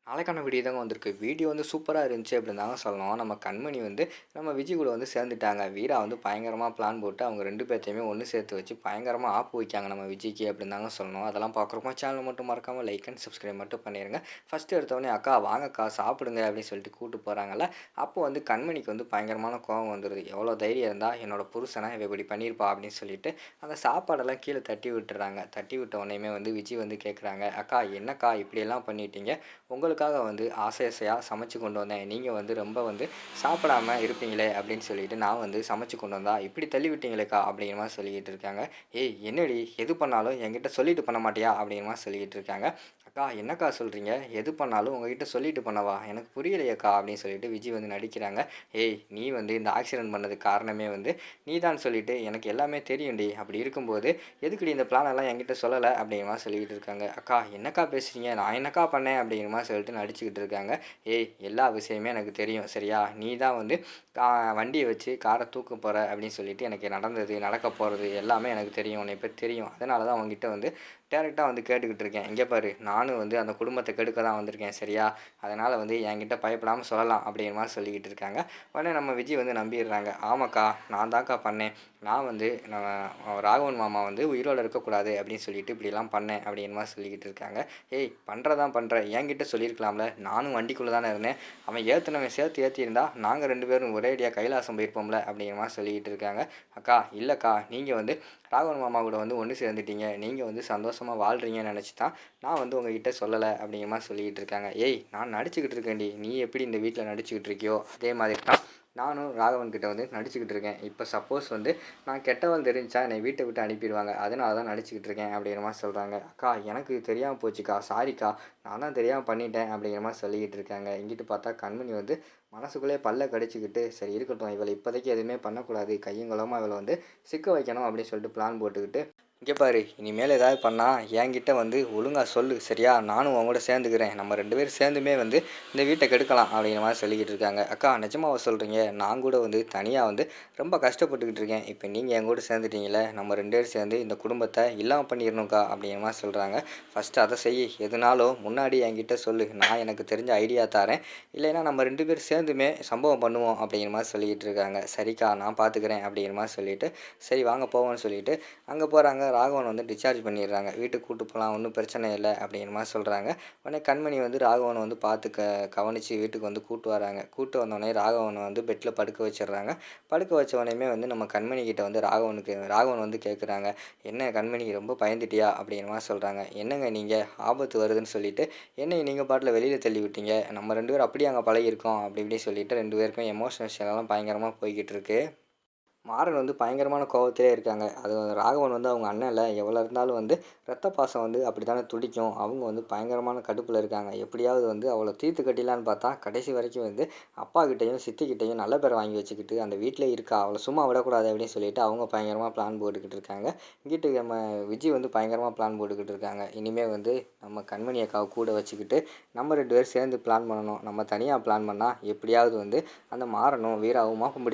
நாளைக்கான வீடியோ தாங்க வந்திருக்கு. வீடியோ வந்து சூப்பரா இருந்துச்சு அப்படின்னு தாங்க சொல்லணும். நம்ம கண்மணி வந்து நம்ம விஜய் கூட வந்து சேர்ந்துட்டாங்க. வீரா வந்து பயங்கரமா பிளான் போட்டு அவங்க 2 பேத்தையுமே ஒண்ணு சேர்த்து வச்சு பயங்கரமா ஆப்பு வைக்காங்க நம்ம விஜய்க்கு அப்படின்னு தாங்க சொல்லணும். அதெல்லாம் பார்க்குறப்போ சேனல மட்டும் மறக்காம லைக் அண்ட் சப்ஸ்கிரைப் மட்டும் பண்ணிருங்க. ஃபர்ஸ்ட் எடுத்தோனே "அக்கா வாங்கக்கா சாப்பிடுங்க" அப்படின்னு சொல்லிட்டு கூட்டு போறாங்கல்ல. அப்போ வந்து கண்மணிக்கு வந்து பயங்கரமான கோவம் வந்துருது. எவ்வளோ தைரியம் இருந்தா என்னோட புருஷன இவ இப்படி பண்ணியிருப்பா அப்படின்னு சொல்லிட்டு அந்த சாப்பாடெல்லாம் கீழ தட்டி விட்டுறாங்க. தட்டி விட்ட உடனேயுமே வந்து விஜய் வந்து கேட்குறாங்க, "அக்கா என்னக்கா இப்படியெல்லாம் பண்ணிட்டீங்க? உங்களுக்காக வந்து ஆசை ஆசையா சமைச்சு கொண்டு வந்தேன். நீங்க வந்து ரொம்ப வந்து சாப்பிடாம இருப்பீங்களே அப்படின்னு சொல்லிட்டு நான் வந்து சமைச்சு கொண்டு வந்தா, இப்படி தள்ளி விட்டீங்களேக்கா அப்படிங்கிற மாரி சொல்லிக்கிட்டு இருக்காங்க. ஏய் என்னடி எது பண்ணாலும் என்கிட்ட சொல்லிட்டு பண்ண மாட்டியா? அப்படிங்கிற மாரி சொல்லிக்கிட்டு இருக்காங்க. அக்கா என்னக்கா சொல்றீங்க? எது பண்ணாலும் உங்ககிட்ட சொல்லிட்டு பண்ணவா? எனக்கு புரியலையேக்கா அப்படின்னு சொல்லிட்டு விஜய் வந்து நடிக்கிறாங்க. ஏய் நீ வந்து இந்த ஆக்சிடென்ட் பண்ணதுக்கு காரணமே வந்து நீ தான் சொல்லிட்டு எனக்கு எல்லாமே தெரியும்டி. அப்படி இருக்கும்போது எதுக்குடி இந்த பிளான் எல்லாம் என்கிட்ட சொல்லல? அப்படிங்கிற மாரி சொல்லிக்கிட்டு இருக்காங்க. அக்கா என்னக்கா பேசுறீங்க? நான் என்னக்கா பண்ணேன்? அப்படிங்கிற மாரி சொல்லிட்டு நடிச்சுக்கிட்டு இருக்காங்க. ஏய் எல்லா விஷயமே எனக்கு தெரியும் சரியா? நீ தான் வந்து கா வண்டிய வச்சு கார தூக்க போற அப்படின்னு சொல்லிட்டு எனக்கு நடந்தது, நடக்க போறது எல்லாமே எனக்கு தெரியும். உன்னைய பத்தி தெரியும். அதனால தான் உன்கிட்ட வந்து டைரக்ட்டா வந்து கேட்டுக்கிட்டு இருக்கேன். இங்க பாரு நானும் வந்து அந்த குடும்பத்த கெடுக்க தான் வந்திருக்கேன் சரியா? அதனால வந்து என்கிட்ட பயப்படாம சொல்லலாம் அப்படிங்கிற மாரி சொல்லிக்கிட்டு இருக்காங்க. உடனே நம்ம விஜய் வந்து நம்பிடுறாங்க. ஆமாக்கா நான் தான்க்கா பண்ணேன். நான் வந்து ராகவன் மாமா வந்து உயிரோட இருக்கக்கூடாது அப்படின்னு சொல்லிட்டு இப்படிலாம் பண்ணேன் அப்படிங்கிற மாரி சொல்லிக்கிட்டு இருக்காங்க. ஏய் பண்ணுறதான் பண்ணுற என்கிட்ட சொல்லியிருக்கலாம்ல. நானும் வண்டிக்குள்ளே தானே இருந்தேன். அவன் ஏற்றுனவன் சேர்த்து ஏற்றியிருந்தா நாங்கள் 2 பேரும் ஒரேடியாக கைலாசம் போயிருப்போம்ல அப்படிங்கிற மாதிரி சொல்லிக்கிட்டு இருக்காங்க. அக்கா இல்லைக்கா நீங்கள் வந்து ராகவன் மாமா கூட வந்து ஒன்று சேர்ந்துட்டீங்க. நீங்கள் வந்து சந்தோஷமாக வாழ்கிறீங்கன்னு நினச்சி தான் நான் வந்து உங்ககிட்ட சொல்லலை அப்படிங்கிற மாதிரி சொல்லிக்கிட்டு இருக்காங்க. ஏய் நான் நடிச்சுக்கிட்டு இருக்கேன்டி. நீ எப்படி இந்த வீட்டில் நடிச்சுக்கிட்டு இருக்கியோ அதே மாதிரி தான் நானும் ராகவன் கிட்ட வந்து நடிச்சுக்கிட்டு இருக்கேன். இப்போ சப்போஸ் வந்து நான் கெட்டவன் தெரிஞ்சா என்னை வீட்டை விட்டு அனுப்பிடுவாங்க. அதனால தான் நடிச்சுக்கிட்டு இருக்கேன் அப்படிங்கிற மாதிரி சொல்கிறாங்க. அக்கா எனக்கு தெரியாமல் போச்சுக்கா சாரிக்கா நான் தான் தெரியாமல் பண்ணிட்டேன் அப்படிங்கிற மாதிரி சொல்லிக்கிட்டு இருக்காங்க. இங்கிட்டு பார்த்தா கண்மணி வந்து மனசுக்குள்ளே பல்ல கடிச்சிக்கிட்டு சரி இருக்கட்டும் இவளை இப்போதைக்கு எதுவுமே பண்ணக்கூடாது கையங்குளமாக இவளை வந்து சிக்க வைக்கணும் அப்படின்னு சொல்லிட்டு பிளான் போட்டுக்கிட்டு இங்கே பாரு இனிமேல் ஏதாவது பண்ணால் என்கிட்ட வந்து ஒழுங்காக சொல்லு சரியா? நானும் உன் கூட சேர்ந்துக்கிறேன். நம்ம 2 பேரும் சேர்ந்துமே வந்து இந்த வீட்டை கெடுக்கலாம் அப்படிங்கிற மாதிரி சொல்லிக்கிட்டு இருக்காங்க. அக்கா நிஜமாவா சொல்கிறீங்க? நான் கூட வந்து தனியாக வந்து ரொம்ப கஷ்டப்பட்டுக்கிட்டு இருக்கேன். இப்போ நீங்கள் என் கூட சேர்ந்துட்டீங்களே நம்ம 2 பேரும் சேர்ந்து இந்த குடும்பத்தை இல்லாமல் பண்ணிடணும்க்கா அப்படிங்கிற மாதிரி சொல்கிறாங்க. ஃபஸ்ட்டு அதை செய். எதுனாலும் முன்னாடி என்கிட்ட சொல்லு. நான் எனக்கு தெரிஞ்ச ஐடியா தரேன். இல்லைன்னா நம்ம 2 பேரும் சேர்ந்துமே சம்பவம் பண்ணுவோம் அப்படிங்கிற மாதிரி சொல்லிக்கிட்டு இருக்காங்க. சரிக்கா நான் பார்த்துக்கிறேன் அப்படிங்கிற மாதிரி சொல்லிவிட்டு சரி வாங்க போவோம்னு சொல்லிட்டு அங்கே போகிறாங்க. ராகவன் வந்து டிஸ்சார்ஜ் பண்ணிடுறாங்க. வீட்டுக்கு கூட்டு போகலாம் ஒன்றும் பிரச்சனை இல்லை அப்படிங்கிற மாதிரி சொல்கிறாங்க. உடனே கண்மணி வந்து ராகவனை வந்து பார்த்து கவனித்து வீட்டுக்கு வந்து கூட்டு வராங்க. கூட்டு வந்தோடனே ராகவனை வந்து பெட்டில் படுக்க வச்சிடுறாங்க. படுக்க வச்ச உடனேயுமே வந்து நம்ம கண்மணி கிட்ட வந்து ராகவன் வந்து கேட்குறாங்க. என்ன கண்மணி ரொம்ப பயந்துட்டியா அப்படிங்கிற மாதிரி சொல்கிறாங்க. என்னங்க நீங்கள் ஆபத்து வருதுன்னு சொல்லிட்டு என்னை நீங்கள் பாட்டில் வெளியில் தள்ளி விட்டீங்க. நம்ம 2 பேரும் அப்படியே அங்கே பழகியிருக்கோம் அப்படி இப்படி சொல்லிட்டு 2 பேருக்கும் எமோஷனல் எல்லாம் பயங்கரமாக போய்கிட்டு இருக்கு. மாறன் வந்து பயங்கரமான கோவத்திலே இருக்காங்க. அது ராகவன் வந்து அவங்க அண்ணன் இல்ல. எவ்வளோ இருந்தாலும் வந்து ரத்த பாசம் வந்து அப்படி தானே துடிக்கும். அவங்க வந்து பயங்கரமான கடுப்பில் இருக்காங்க. எப்படியாவது வந்து அவளை தீர்த்து கட்டிடலான்னு பார்த்தா, கடைசி வரைக்கும் வந்து அப்பாகிட்டயும், சித்திக்கிட்டயும் நல்ல பேரை வாங்கி வச்சுக்கிட்டு, அந்த வீட்டிலே இருக்கா. அவளை சும்மா விடக்கூடாது அப்படின்னு சொல்லிட்டு அவங்க பயங்கரமா பிளான் போட்டுக்கிட்டு இருக்காங்க. இங்கிட்டு நம்ம விஜய் வந்து பயங்கரமா பிளான் போட்டுக்கிட்டு இருக்காங்க. இனிமே வந்து நம்ம கண்மணி அக்காவை கூட வச்சுக்கிட்டு, நம்ம 2 பேரும் சேர்ந்து பிளான் பண்ணணும். நம்ம தனியா பிளான் பண்ணா எப்படியாவது வந்து அந்த மாறனும், வீராவும் மோப்பம்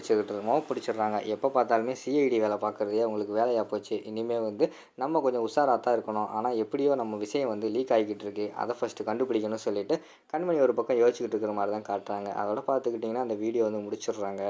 பிடிச்சிடுறாங்க. எப்போ பார்த்தாலுமே சிஐடி வேலை பார்க்குறதே அவங்களுக்கு வேலையாக போச்சு. இனிமேல் வந்து நம்ம கொஞ்சம் உஷாராக தான் இருக்கணும். ஆனால் எப்படியோ நம்ம விஷயம் வந்து லீக் ஆகிக்கிட்டு இருக்கு. அதை ஃபஸ்ட்டு கண்டுபிடிக்கணும்னு சொல்லிட்டு கண்மணி ஒரு பக்கம் யோசிச்சுக்கிட்டு இருக்கிற மாதிரி தான் காட்டுறாங்க. அதோட பார்த்துக்கிட்டிங்கன்னா அந்த வீடியோ வந்து முடிச்சிடுறாங்க.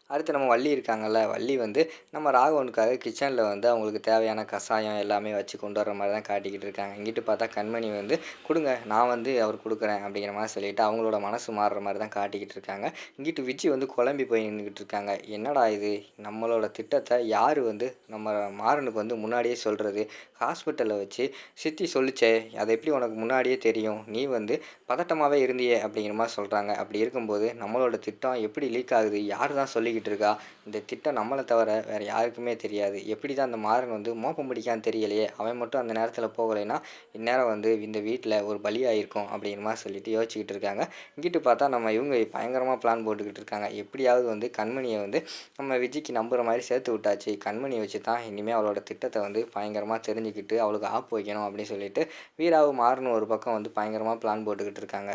அடுத்து நம்ம வள்ளி இருக்காங்கல்ல. வள்ளி வந்து நம்ம ராகவனுக்காக கிச்சனில் வந்து அவங்களுக்கு தேவையான கசாயம் எல்லாமே வச்சு கொண்டு வர மாதிரி தான் காட்டிக்கிட்டு இருக்காங்க. இங்கிட்டு பார்த்தா கண்மணி வந்து கொடுங்க நான் வந்து அவர் கொடுக்குறேன் அப்படிங்கிற மாதிரி சொல்லிவிட்டு அவங்களோட மனசு மாறுற மாதிரி தான் காட்டிக்கிட்டு இருக்காங்க. இங்கிட்டு விஜய் வந்து குழம்பி போய் நின்றுக்கிட்டு இருக்காங்க. என்னடா இது நம்மளோட திட்டத்தை யார் வந்து நம்ம மாறனுக்கு வந்து முன்னாடியே சொல்கிறது? ஹாஸ்பிட்டலில் வச்சு சித்தி சொல்லிச்சே அதை எப்படி உனக்கு முன்னாடியே தெரியும்? நீ வந்து பதட்டமாகவே இருந்தியே அப்படிங்கிற மாதிரி சொல்கிறாங்க. அப்படி இருக்கும்போது நம்மளோட திட்டம் எப்படி லீக் ஆகுது? யார் தான் சொல்லிக்கிட்டு இருக்கா? இந்த திட்டம் நம்மளை தவிர வேறு யாருக்குமே தெரியாது. எப்படி தான் அந்த மாறன் வந்து மோப்பம் பிடிக்கான்னு தெரியலையே. அவன் மட்டும் அந்த நேரத்தில் போகலைன்னா இந்நேரம் வந்து இந்த வீட்டில் ஒரு பலியாயிருக்கும் அப்படிங்கிற மாதிரி சொல்லிட்டு யோசிச்சுக்கிட்டு இருக்காங்க. இங்கிட்டு பார்த்தா நம்ம இவங்க பயங்கரமாக பிளான் போட்டுக்கிட்டு இருக்காங்க. எப்படியாவது வந்து கண்மணியை வந்து நம்ம விஜய்க்கு நம்புகிற மாதிரி சேர்த்து விட்டாச்சு. கண்மணியை வச்சு தான் இனிமேல் அவளோட திட்டத்தை வந்து பயங்கரமாக தெரிஞ்சுக்கிட்டு அவளுக்கு ஆப்பு வைக்கணும் அப்படின்னு சொல்லிட்டு வீராவும் மாறனும் ஒரு பக்கம் வந்து பயங்கரமாக பிளான் போட்டுக்கிட்டு இருக்காங்க.